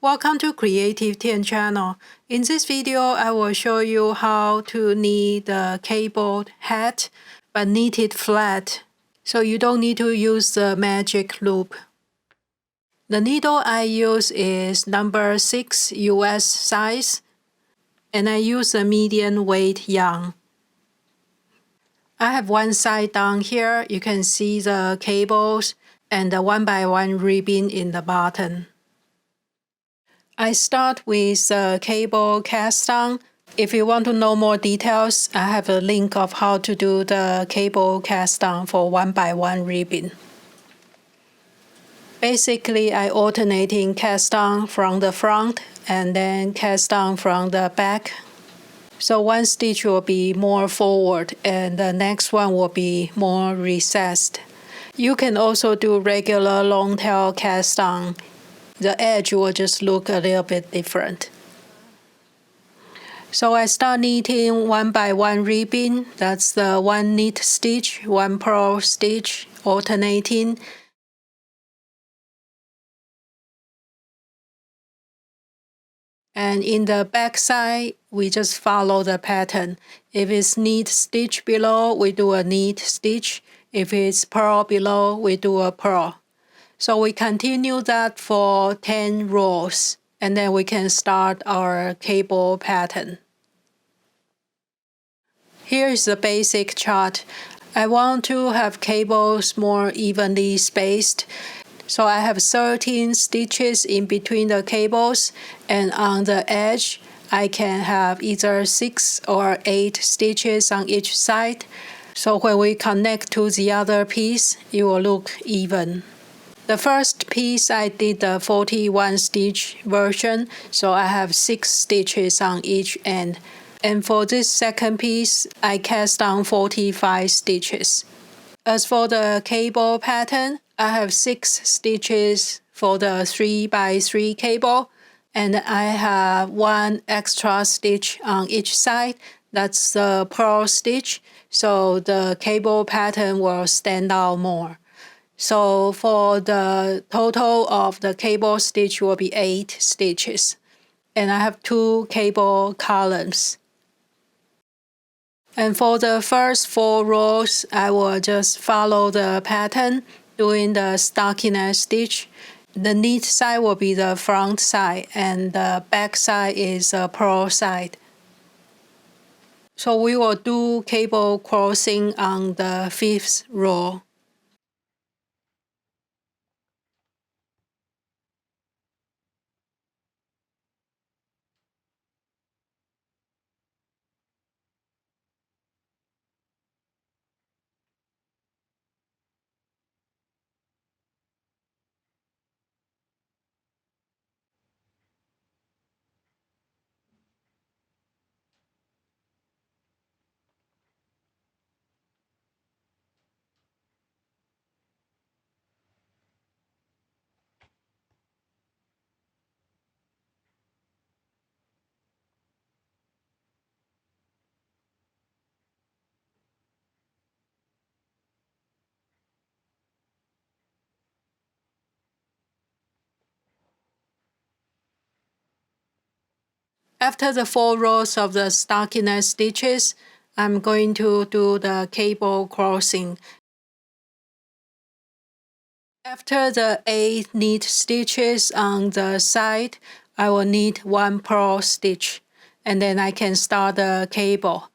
Welcome to Creative Tien channel. In this video, I will show you how to knit the cable hat, but knit it flat, so you don't need to use the magic loop. The needle I use is number 6 US size, and I use a medium weight yarn. I have one side down here. You can see the cables and the 1x1 ribbon in the bottom. I start with the cable cast on. If you want to know more details, I have a link of how to do the cable cast on for 1x1 ribbon. Basically, I alternating cast on from the front and then cast on from the back. So one stitch will be more forward and the next one will be more recessed. You can also do regular long tail cast on. The edge will just look a little bit different. So I start knitting 1x1 ribbon. That's the one knit stitch, one purl stitch, alternating. And in the back side, we just follow the pattern. If it's knit stitch below, we do a knit stitch. If it's purl below, we do a purl. So we continue that for 10 rows, and then we can start our cable pattern. Here is the basic chart. I want to have cables more evenly spaced. So I have 13 stitches in between the cables, and on the edge, I can have either 6 or 8 stitches on each side. So when we connect to the other piece, it will look even. The first piece I did the 41 stitch version, so I have 6 stitches on each end. And for this second piece, I cast on 45 stitches. As for the cable pattern, I have 6 stitches for the 3x3 cable, and I have 1 extra stitch on each side. That's the purl stitch, so the cable pattern will stand out more. So for the total of the cable stitch will be 8 stitches. And I have 2 cable columns. And for the first 4 rows, I will just follow the pattern, doing the stockinette stitch. The knit side will be the front side, and the back side is the purl side. So we will do cable crossing on the 5th row. After the 4 rows of the stockinette stitches, I'm going to do the cable crossing. After the 8 knit stitches on the side, I will knit 1 purl stitch, and then I can start the cable.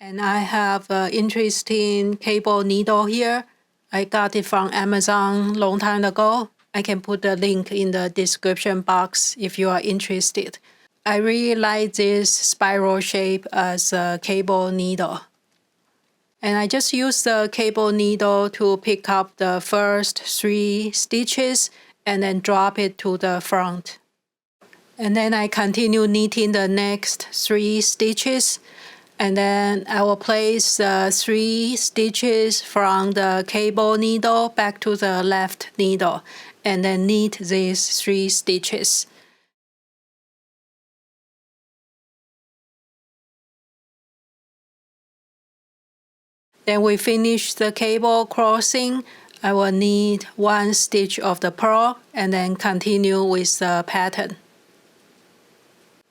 And I have an interesting cable needle here. I got it from Amazon long time ago. I can put the link in the description box if you are interested. I really like this spiral shape as a cable needle. And I just use the cable needle to pick up the first 3 stitches and then drop it to the front. And then I continue knitting the next 3 stitches. And then I will place 3 stitches from the cable needle back to the left needle, and then knit these 3 stitches. Then we finish the cable crossing. I will need 1 stitch of the pearl and then continue with the pattern.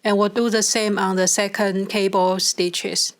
And we'll do the same on the second cable stitches.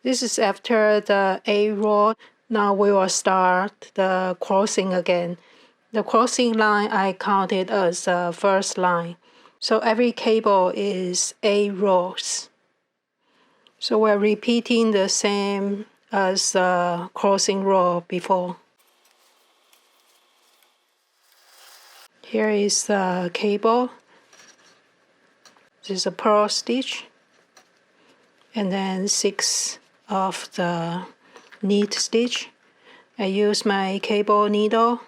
This is after the A row. Now we will start the crossing again. The crossing line I counted as the first line. So every cable is 8 rows. So we're repeating the same as the crossing row before. Here is the cable. This is a pearl stitch. And then 6 of the knit stitch. I use my cable needle.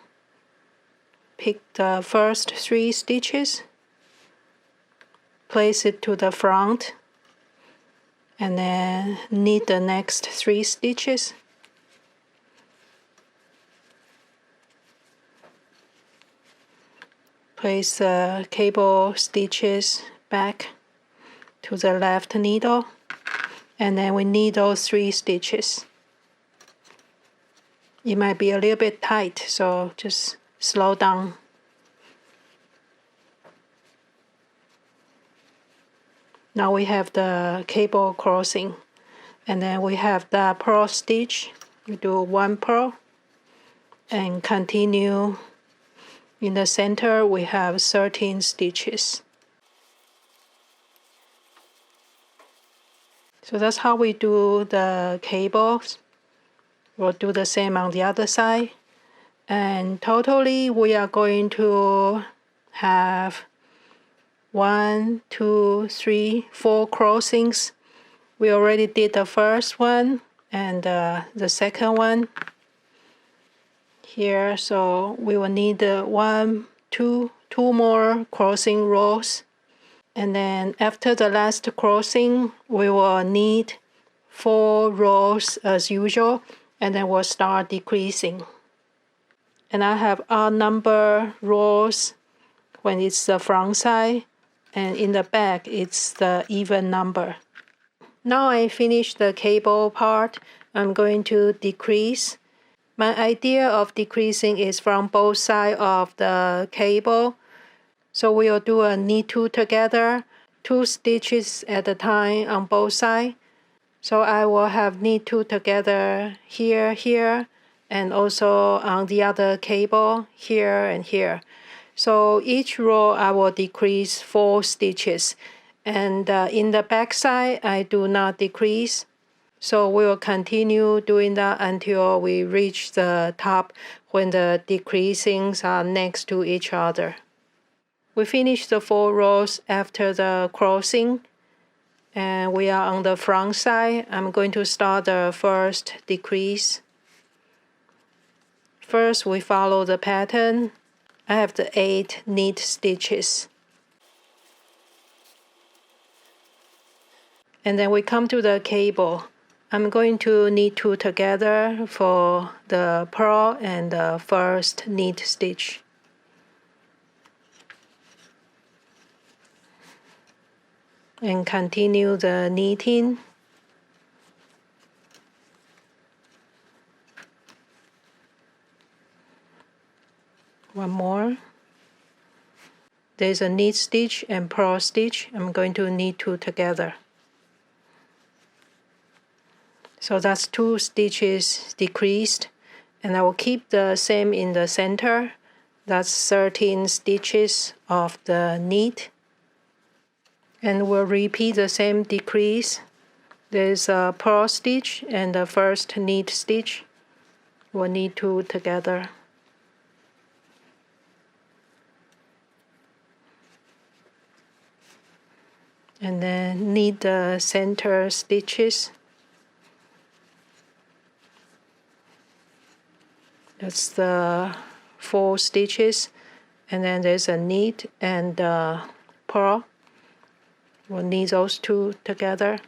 Pick the first 3 stitches. Place it to the front. And then knit the next 3 stitches. Place the cable stitches back to the left needle. And then we knit those 3 stitches. It might be a little bit tight, so just slow down. Now we have the cable crossing. And then we have the pearl stitch. We do 1 pearl. And continue. In the center, we have 13 stitches. So that's how we do the cables. We'll do the same on the other side. And totally, we are going to have 1, 2, 3, 4 crossings. We already did the first one and the second one here. So we will need 1, 2 more crossing rows. And then after the last crossing, we will need 4 rows as usual, and then we'll start decreasing. And I have odd number rows when it's the front side, and in the back it's the even number. Now I finished the cable part. I'm going to decrease. My idea of decreasing is from both sides of the cable. So we'll do a knit 2 together, 2 stitches at a time on both sides. So I will have knit 2 together here, here, and also on the other cable, here and here. So each row I will decrease 4 stitches. And in the back side, I do not decrease. So we will continue doing that until we reach the top when the decreasings are next to each other. We finished the 4 rows after the crossing, and we are on the front side. I'm going to start the first decrease. First, we follow the pattern. I have the 8 knit stitches. And then we come to the cable. I'm going to knit 2 together for the pearl and the first knit stitch. And continue the knitting. One more. There's a knit stitch and pearl stitch. I'm going to knit 2 together. So that's 2 stitches decreased, and I will keep the same in the center. That's 13 stitches of the knit. And we'll repeat the same decrease. There's a pearl stitch and the first knit stitch. We'll knit 2 together. And then knit the center stitches. That's the 4 stitches, and then there's a knit and purl. We'll knit those 2 together.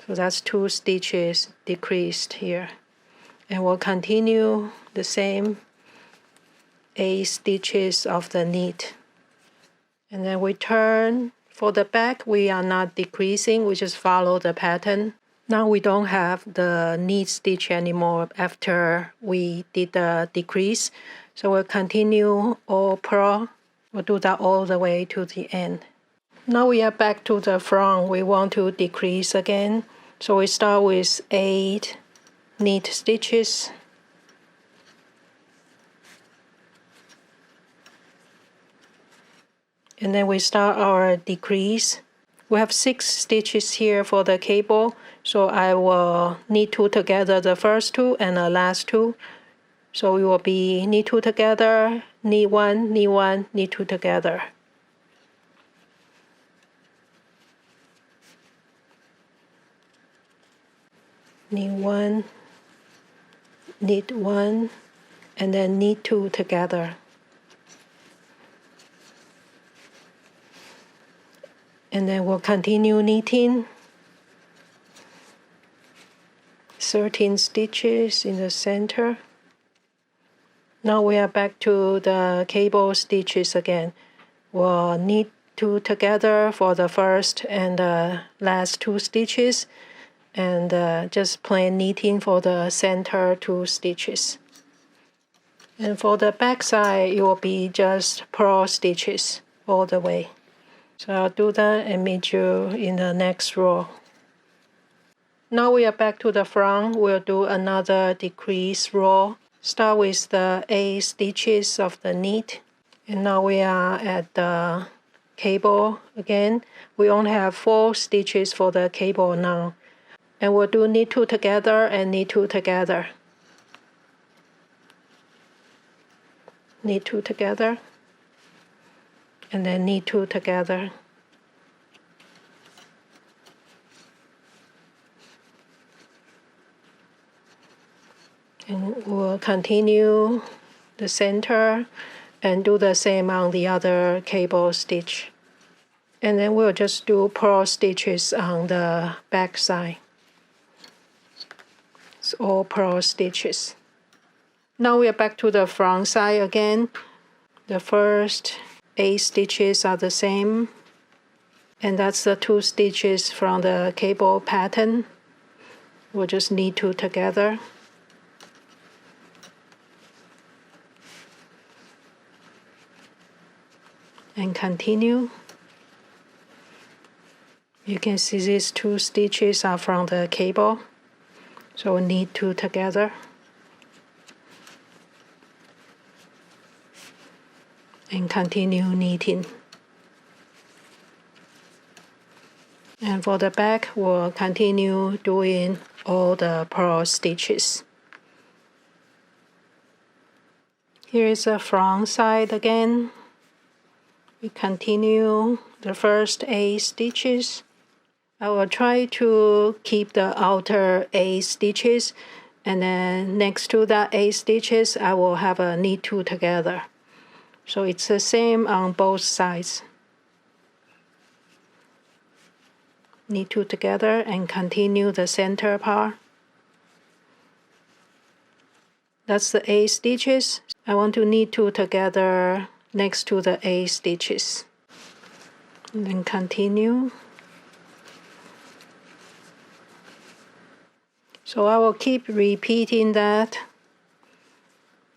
So that's 2 stitches decreased here. And we'll continue the same 8 stitches of the knit. And then we turn. For the back, we are not decreasing, we just follow the pattern. Now we don't have the knit stitch anymore after we did the decrease. So we'll continue all purl. We'll do that all the way to the end. Now we are back to the front. We want to decrease again. So we start with 8 knit stitches. And then we start our decrease. We have 6 stitches here for the cable, so I will knit 2 together, the first 2 and the last 2. So we will be knit 2 together, knit 1, knit 1, knit 2 together. Knit 1, knit 1, and then knit 2 together. And then we'll continue knitting. 13 stitches in the center. Now we are back to the cable stitches again. We'll knit 2 together for the first and the last 2 stitches, and just plain knitting for the center 2 stitches. And for the back side, it will be just purl stitches all the way. So I'll do that and meet you in the next row. Now we are back to the front. We'll do another decrease row. Start with the 8 stitches of the knit. And now we are at the cable again. We only have 4 stitches for the cable now. And we'll do knit 2 together and knit 2 together. Knit 2 together. And then knit 2 together. And we'll continue the center and do the same on the other cable stitch. And then we'll just do purl stitches on the back side. It's all purl stitches. Now we are back to the front side again. The first 8 stitches are the same, and that's the 2 stitches from the cable pattern. We'll just knit 2 together. And continue. You can see these 2 stitches are from the cable, so we'll knit 2 together. And continue knitting. And for the back, we'll continue doing all the purl stitches. Here is the front side again. We continue the first 8 stitches. I will try to keep the outer 8 stitches, and then next to that 8 stitches, I will have a knit 2 together. So it's the same on both sides. Knit 2 together and continue the center part. That's the 8 stitches. I want to knit 2 together next to the 8 stitches. And then continue. So I will keep repeating that.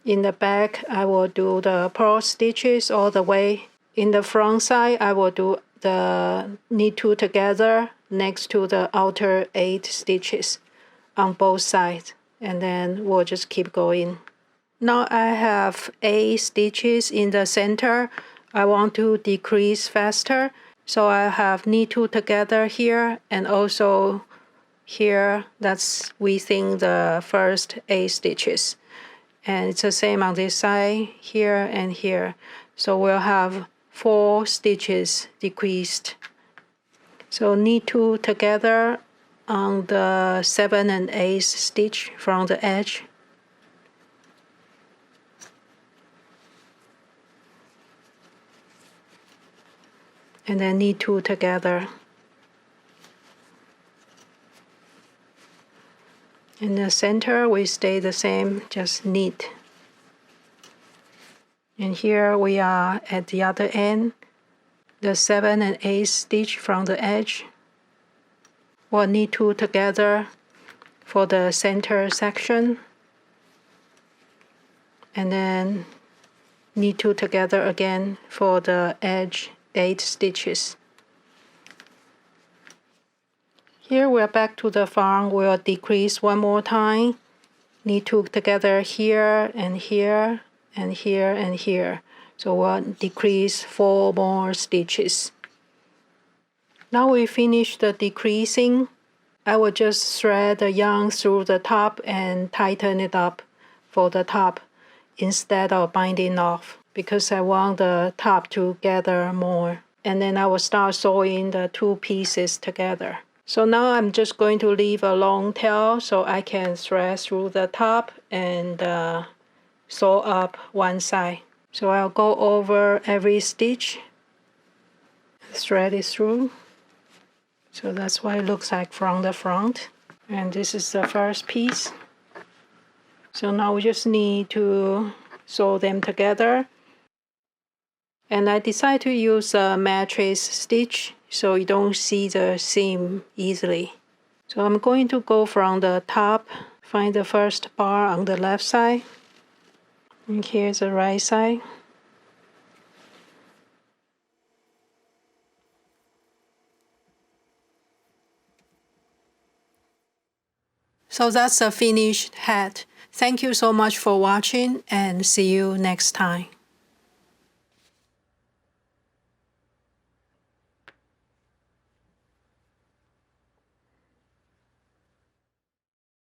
In the back, I will do the purl stitches all the way. In the front side, I will do the knit 2 together next to the outer 8 stitches on both sides. And then we'll just keep going. Now I have 8 stitches in the center. I want to decrease faster. So I have knit 2 together here and also here. That's within the first 8 stitches. And it's the same on this side, here and here. So we'll have 4 stitches decreased. So knit 2 together on the 7 and 8 stitch from the edge. And then knit 2 together. In the center we stay the same, just knit. And here we are at the other end, the 7 and 8 stitch from the edge. We'll knit 2 together for the center section, and then knit 2 together again for the edge 8 stitches. Here we're back to the front. We'll decrease one more time, knit 2 together here and here and here and here. So we'll decrease 4 more stitches. Now we finish the decreasing. I will just thread the yarn through the top and tighten it up for the top instead of binding off, because I want the top to gather more. And then I will start sewing the 2 pieces together. So now I'm just going to leave a long tail so I can thread through the top and sew up one side. So I'll go over every stitch, thread it through. So that's what it looks like from the front. And this is the first piece. So now we just need to sew them together. And I decided to use a mattress stitch so you don't see the seam easily. So I'm going to go from the top, find the first bar on the left side. And here's the right side. So that's a finished hat. Thank you so much for watching and see you next time.